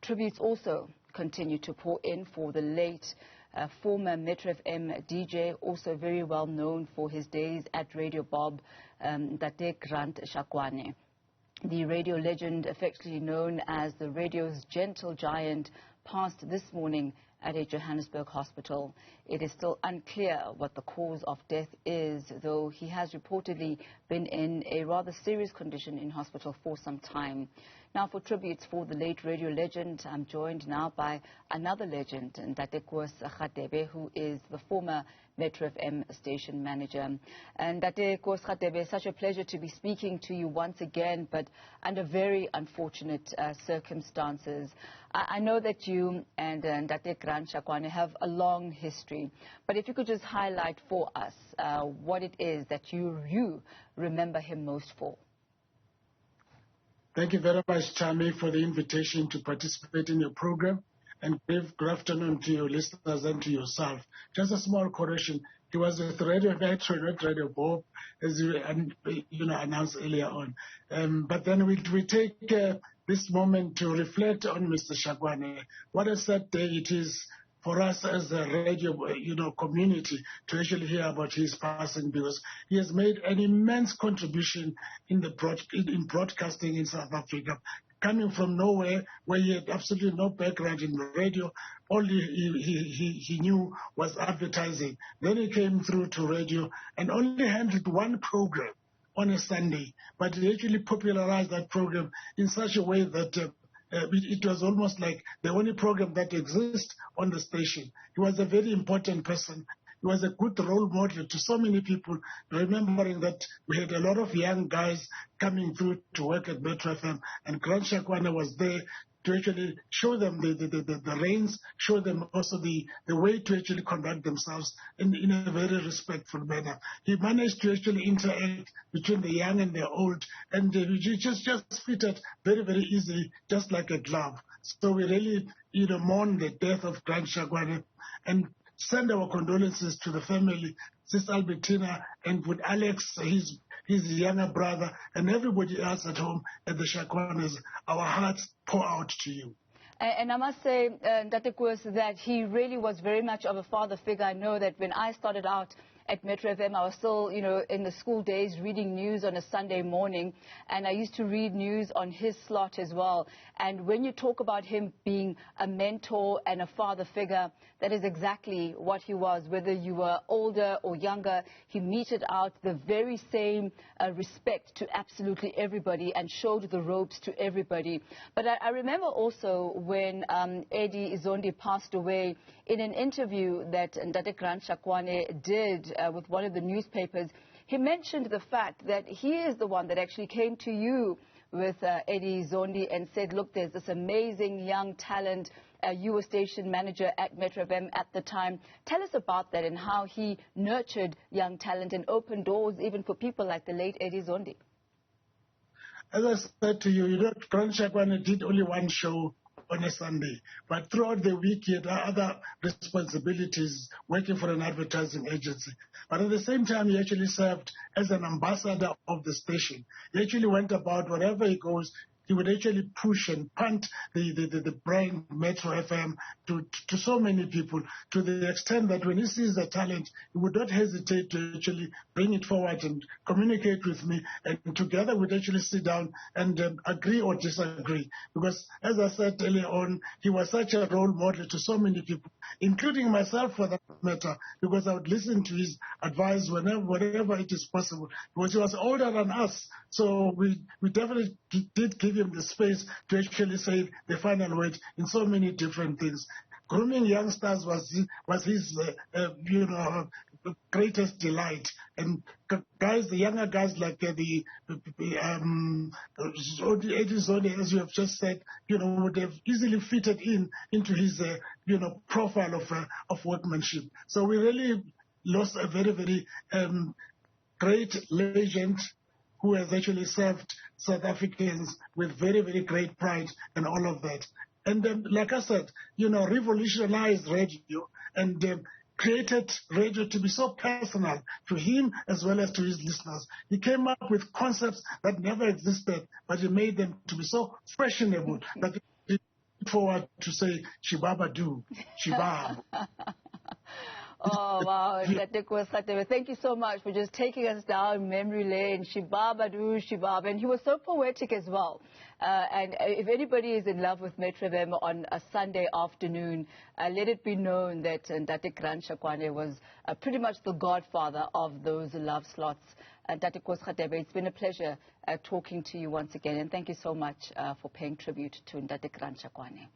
tributes also continue to pour in for the late former Metro FM DJ, also very well known for his days at Radio Bob, Grant Shakoane. The radio legend, affectionately known as the radio's gentle giant, passed this morning at a Johannesburg hospital. It is still unclear what the cause of death is, though he has reportedly been in a rather serious condition in hospital for some time. Now, for tributes for the late radio legend, I'm joined now by another legend, Koos Radebe, who is the former Metro FM station manager. And Koos Radebe, such a pleasure to be speaking to you once again, but under very unfortunate circumstances. I know that you and Grant Shakoane have a long history, but if you could just highlight for us what it is that you remember him most for. Thank you very much, Chami, for the invitation to participate in your program, and good afternoon to your listeners and to yourself. Just a small correction. He was with Radio Metro, not Radio Bob, as you announced earlier on. But then we take this moment to reflect on Mr. Shakoane. What a sad day it is for us as a radio, community to actually hear about his passing, because he has made an immense contribution in broadcasting in South Africa. Coming from nowhere, where he had absolutely no background in radio, all he knew was advertising. Then he came through to radio and only handled one program on a Sunday, but he actually popularized that program in such a way that it was almost like the only program that exists on the station. He was a very important person. He was a good role model to so many people, remembering that we had a lot of young guys coming through to work at Metro FM, and Grant Shakoane was there to actually show them the reins, show them also the way to actually conduct themselves in a very respectful manner. He managed to actually interact between the young and the old, and he just fitted very, very easily, just like a glove. So we really, mourn the death of Grant Shakoane and send our condolences to the family, Sis Albertina, and with Alex, his younger brother, and everybody else at home at the Shakoanes. Our hearts pour out to you. And I must say, Koos, that he really was very much of a father figure. I know that when I started out at Metro FM, I was still, in the school days reading news on a Sunday morning, and I used to read news on his slot as well. And when you talk about him being a mentor and a father figure, that is exactly what he was. Whether you were older or younger, he meted out the very same respect to absolutely everybody and showed the ropes to everybody. But I remember also when Eddie Zondi passed away, in an interview that Grant Shakoane did with one of the newspapers, he mentioned the fact that he is the one that actually came to you with Eddie Zondi and said, look, there's this amazing young talent. You were station manager at Metro FM at the time. Tell us about that and how he nurtured young talent and opened doors even for people like the late Eddie Zondi. As I said to you, Grant Shakoane did only one show on a Sunday, but throughout the week he had other responsibilities working for an advertising agency. But at the same time, he actually served as an ambassador of the station. He actually went about wherever he goes. He would actually push and punt the brand Metro FM to so many people, to the extent that when he sees the talent, he would not hesitate to actually bring it forward and communicate with me, and together we'd actually sit down and agree or disagree. Because, as I said earlier on, he was such a role model to so many people, including myself for that matter, because I would listen to his advice whenever it is possible, because he was older than us. So we definitely did give him the space to actually say the final word in so many different things. Grooming youngsters was his greatest delight, and guys, the younger guys like Eddie Zondi, as you have just said, would have easily fitted into his profile of workmanship. So we really lost a very, very great legend who has actually served South Africans with very, very great pride and all of that. And like I said, revolutionized radio and created radio to be so personal to him as well as to his listeners. He came up with concepts that never existed, but he made them to be so fashionable that forward to say Shibaba do, Shibaba. Oh, wow. Koos Radebe, thank you so much for just taking us down memory lane. Shibaba do, Shibaba. And he was so poetic as well. And if anybody is in love with Metro FM on a Sunday afternoon, let it be known that Grant Shakoane was pretty much the godfather of those love slots. Koos Radebe, it's been a pleasure talking to you once again. And thank you so much for paying tribute to Grant Shakoane.